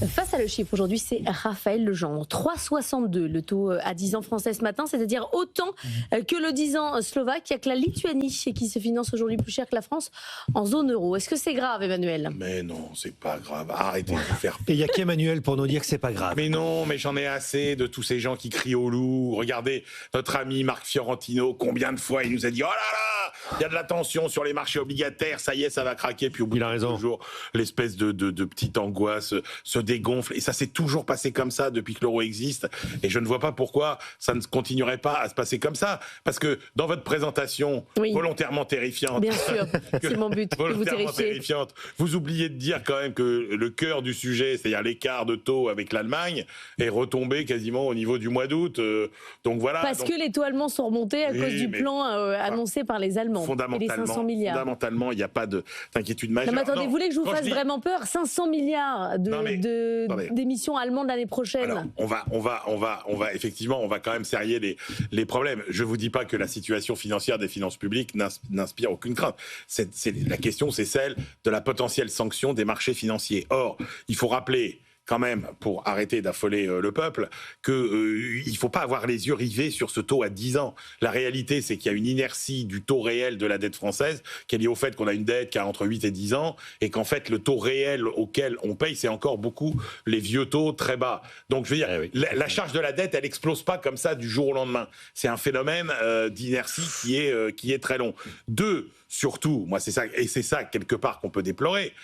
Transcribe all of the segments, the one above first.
Face à le chiffre, aujourd'hui, c'est Raphaël Legendre. 3,62 le taux à 10 ans français ce matin, c'est-à-dire autant que le 10 ans slovaque. Il n'y a que la Lituanie qui se finance aujourd'hui plus cher que la France en zone euro. Est-ce que c'est grave, Emmanuel? Mais non, c'est pas grave. Arrêtez de vous faire Et il n'y a qu'Emmanuel pour nous dire que c'est pas grave. Mais non, mais j'en ai assez de tous ces gens qui crient au loup. Regardez notre ami Marc Fiorentino, combien de fois il nous a dit « Oh là là, il y a de la tension sur les marchés obligataires, ça y est, ça va craquer. » Puis au bout de quelques jours, l'espèce de petite angoisse se dégonfle. Et ça s'est toujours passé comme ça depuis que l'euro existe. Et je ne vois pas pourquoi ça ne continuerait pas à se passer comme ça. Parce que dans votre présentation volontairement terrifiante... Bien sûr, c'est mon but, que vous terrifiante, vous oubliez de dire quand même que le cœur du sujet, c'est-à-dire l'écart de taux avec l'Allemagne, est retombé quasiment au niveau du mois d'août. Donc voilà. Parce que les taux allemands sont remontés à cause du plan annoncé par les Allemands et les 500 milliards. Fondamentalement, il n'y a pas d'inquiétude majeure. Non, mais attendez, vous voulez que je vous fasse vraiment peur? 500 milliards d'émissions allemandes l'année prochaine. Alors, on va effectivement, on va quand même serrer les problèmes. Je vous dis pas que la situation financière des finances publiques n'inspire aucune crainte. La question, c'est celle de la potentielle sanction des marchés financiers. Or, il faut rappeler quand même, pour arrêter d'affoler le peuple, qu'il ne faut pas avoir les yeux rivés sur ce taux à 10 ans. La réalité, c'est qu'il y a une inertie du taux réel de la dette française qui est liée au fait qu'on a une dette qui a entre 8 et 10 ans et qu'en fait, le taux réel auquel on paye, c'est encore beaucoup les vieux taux très bas. Donc, je veux dire, la charge de la dette, elle n'explose pas comme ça du jour au lendemain. C'est un phénomène d'inertie qui est très long. Deux, surtout, moi, c'est ça, et c'est ça quelque part qu'on peut déplorer,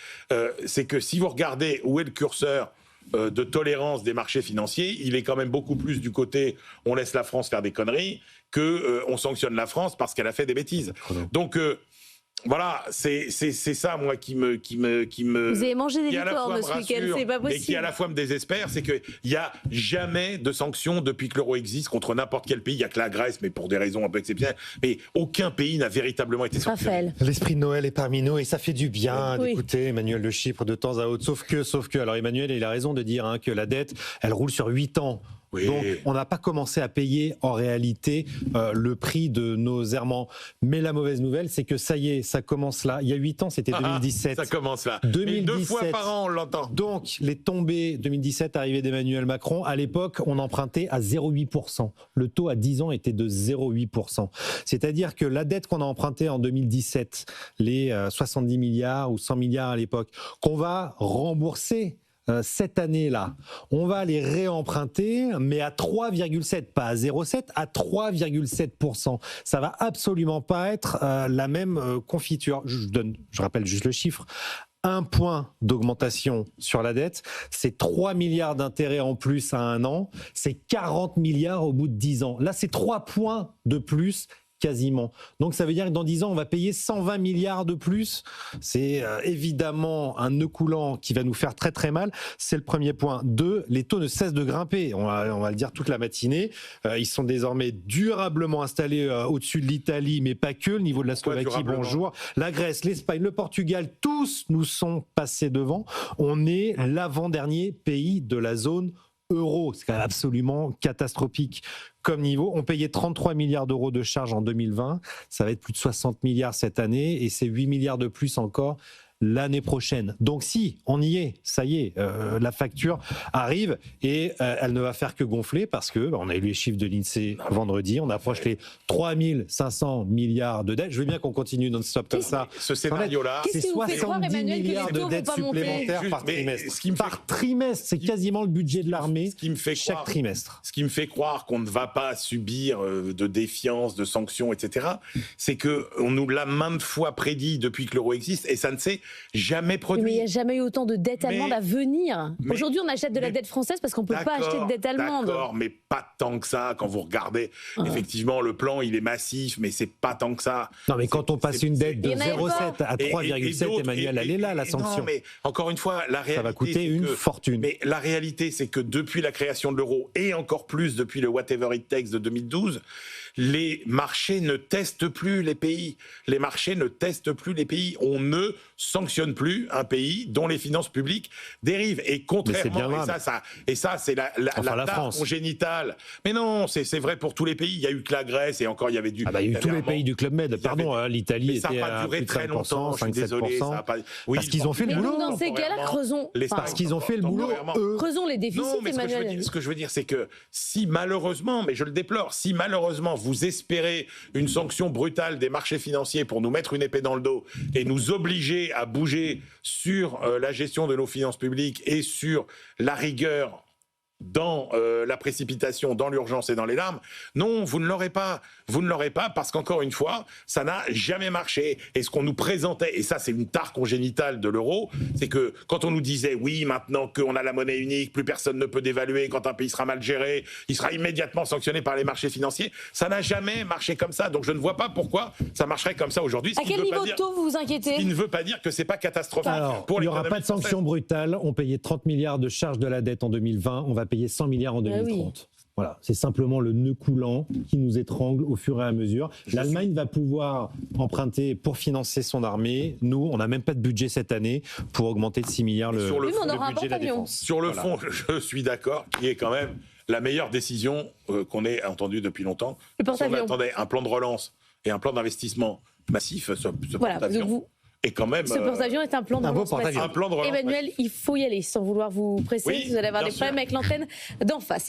c'est que si vous regardez où est le curseur de tolérance des marchés financiers, il est quand même beaucoup plus du côté on laisse la France faire des conneries que on sanctionne la France parce qu'elle a fait des bêtises. Donc voilà, c'est ça moi qui me Vous avez mangé des licornes ce week-end, c'est pas possible. Et qui à la fois me désespère, c'est qu'il n'y a jamais de sanctions depuis que l'euro existe contre n'importe quel pays. Il n'y a que la Grèce, mais pour des raisons un peu exceptionnelles. Mais aucun pays n'a véritablement été sanctionné. L'esprit de Noël est parmi nous et ça fait du bien d'écouter Emmanuel Le Chypre de temps à autre. Sauf que, alors Emmanuel, il a raison de dire que la dette, elle roule sur 8 ans. Donc, on n'a pas commencé à payer en réalité le prix de nos errements. Mais la mauvaise nouvelle, c'est que ça y est, ça commence là. Il y a 8 ans, c'était 2017. Ça commence là. 2017. 2 fois par an, on l'entend. Donc, les tombées 2017, arrivée d'Emmanuel Macron, à l'époque, on empruntait à 0,8%. Le taux à 10 ans était de 0,8%. C'est-à-dire que la dette qu'on a empruntée en 2017, les 70 milliards ou 100 milliards à l'époque, qu'on va rembourser cette année-là, on va les réemprunter, mais à 3,7, pas à 0,7, à 3,7%. Ça va absolument pas être la même confiture. Je rappelle juste le chiffre. 1 point d'augmentation sur la dette, c'est 3 milliards d'intérêts en plus à 1 an, c'est 40 milliards au bout de 10 ans. Là, c'est 3 points de plus quasiment. Donc ça veut dire que dans 10 ans, on va payer 120 milliards de plus. C'est évidemment un nœud coulant qui va nous faire très très mal. C'est le premier point. 2, les taux ne cessent de grimper. On va le dire toute la matinée. Ils sont désormais durablement installés au-dessus de l'Italie, mais pas que. Le niveau de la Slovaquie, bonjour. La Grèce, l'Espagne, le Portugal, tous nous sont passés devant. On est l'avant-dernier pays de la zone euro. C'est quand même absolument catastrophique comme niveau. On payait 33 milliards d'euros de charges en 2020. Ça va être plus de 60 milliards cette année et c'est 8 milliards de plus encore l'année prochaine. Donc si, on y est, ça y est, la facture arrive et elle ne va faire que gonfler parce que on a eu les chiffres de l'INSEE vendredi, on approche les 3500 milliards de dettes. Je veux bien qu'on continue non-stop comme ça. Ce scénario-là, c'est 70 milliards de dettes supplémentaires par trimestre. Par trimestre, c'est quasiment le budget de l'armée chaque trimestre. Ce qui me fait croire qu'on ne va pas subir de défiance, de sanctions, etc., c'est qu'on nous l'a maintes fois prédit depuis que l'euro existe et ça ne s'est jamais produit. Mais il n'y a jamais eu autant de dettes allemandes à venir. Aujourd'hui, on achète de la dette française parce qu'on ne peut pas acheter de dette allemande. D'accord, mais pas tant que ça. Quand vous regardez, effectivement, le plan, il est massif, mais c'est pas tant que ça. Non, mais quand on passe une dette de 0,7 à 3,7, Emmanuel, elle est là, la sanction. Non, mais encore une fois, la réalité... Ça va coûter une fortune. Mais la réalité, c'est que depuis la création de l'euro, et encore plus depuis le Whatever It Takes de 2012, les marchés ne testent plus les pays. Les marchés ne testent plus les pays. On ne sanctionne plus un pays dont les finances publiques dérivent. Et contrairement, et ça c'est la tare congénitale. Mais non, c'est vrai pour tous les pays. Il y a eu que la Grèce et encore il y avait il y a eu tous les pays du Club Med. Pardon, l'Italie était à plus de 5%, 5-7%. Parce qu'ils ont fait le boulot. Dans ces cas-là, creusons. Parce qu'ils ont fait le boulot, eux. Creusons les déficits, Emmanuel. Ce que je veux dire, c'est que si malheureusement, mais je le déplore, si malheureusement vous espérez une sanction brutale des marchés financiers pour nous mettre une épée dans le dos et nous obliger à bouger sur la gestion de nos finances publiques et sur la rigueur dans la précipitation, dans l'urgence et dans les larmes, non, vous ne l'aurez pas. Vous ne l'aurez pas parce qu'encore une fois, ça n'a jamais marché. Et ce qu'on nous présentait, et ça c'est une tare congénitale de l'euro, c'est que quand on nous disait, oui, maintenant qu'on a la monnaie unique, plus personne ne peut dévaluer, quand un pays sera mal géré, il sera immédiatement sanctionné par les marchés financiers, ça n'a jamais marché comme ça. Donc je ne vois pas pourquoi ça marcherait comme ça aujourd'hui. À quel niveau de taux vous vous inquiétez ? Ce qui ne veut pas dire que c'est pas catastrophique. Alors, il n'y aura pas de sanctions brutales. On payait 30 milliards de charges de la dette en 2020. On va payer 100 milliards en 2030. Voilà, c'est simplement le nœud coulant qui nous étrangle au fur et à mesure. L'Allemagne va pouvoir emprunter pour financer son armée. Nous, on n'a même pas de budget cette année pour augmenter de 6 milliards le budget de la défense. Sur le fond, je suis d'accord, qui est quand même la meilleure décision qu'on ait entendue depuis longtemps. Si on attendait un plan de relance et un plan d'investissement massif, ce porte-avions. Et quand même, ce porte-avions est un plan de relance. Un plan de relance. Emmanuel, il faut y aller sans vouloir vous presser. Vous allez avoir des problèmes avec l'antenne d'en face.